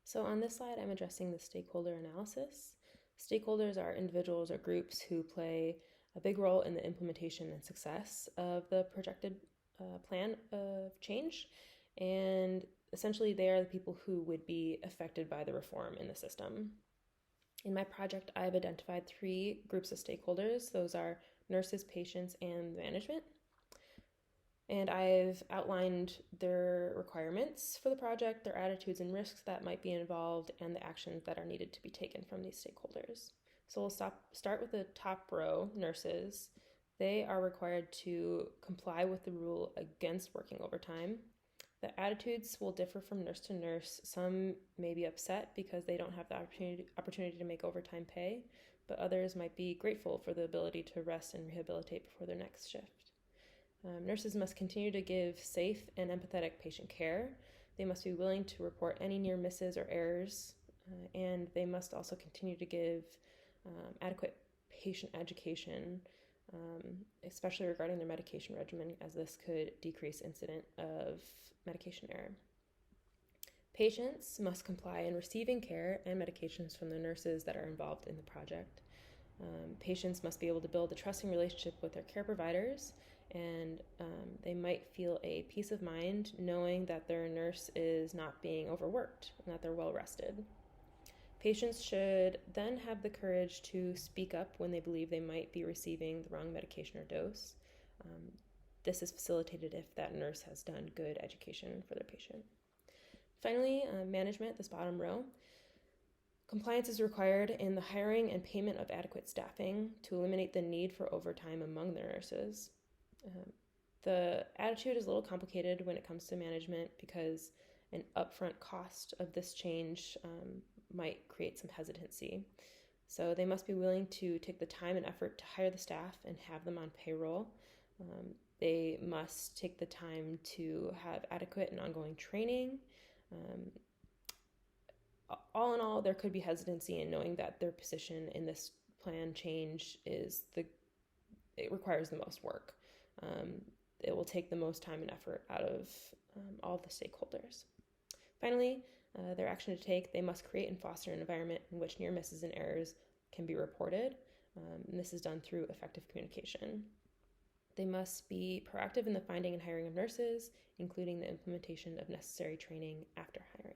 So on this slide, I'm addressing the stakeholder analysis. Stakeholders are individuals or groups who play a big role in the implementation and success of the projected plan of change. And essentially, they are the people who would be affected by the reform in the system. In my project, I've identified 3 groups of stakeholders. Those are nurses, patients, and management. And I've outlined their requirements for the project, their attitudes and risks that might be involved, and the actions that are needed to be taken from these stakeholders. So we'll start with the top row, nurses. They are required to comply with the rule against working overtime. The attitudes will differ from nurse to nurse. Some may be upset because they don't have the opportunity to make overtime pay, but others might be grateful for the ability to rest and rehabilitate before their next shift. Nurses must continue to give safe and empathetic patient care. They must be willing to report any near misses or errors, and they must also continue to give adequate patient education, especially regarding their medication regimen, as this could decrease incident of medication error. Patients must comply in receiving care and medications from the nurses that are involved in the project. Patients must be able to build a trusting relationship with their care providers, and they might feel a peace of mind knowing that their nurse is not being overworked and that they're well rested. Patients should then have the courage to speak up when they believe they might be receiving the wrong medication or dose. This is facilitated if that nurse has done good education for their patient. Finally, management, this bottom row. Compliance is required in the hiring and payment of adequate staffing to eliminate the need for overtime among the nurses. The attitude is a little complicated when it comes to management because an upfront cost of this change might create some hesitancy. So they must be willing to take the time and effort to hire the staff and have them on payroll. They must take the time to have adequate and ongoing training. All in all, there could be hesitancy in knowing that their position in this plan change it requires the most work. It will take the most time and effort out of all of the stakeholders. Finally, their action to take, they must create and foster an environment in which near misses and errors can be reported. And this is done through effective communication. They must be proactive in the finding and hiring of nurses, including the implementation of necessary training after hiring.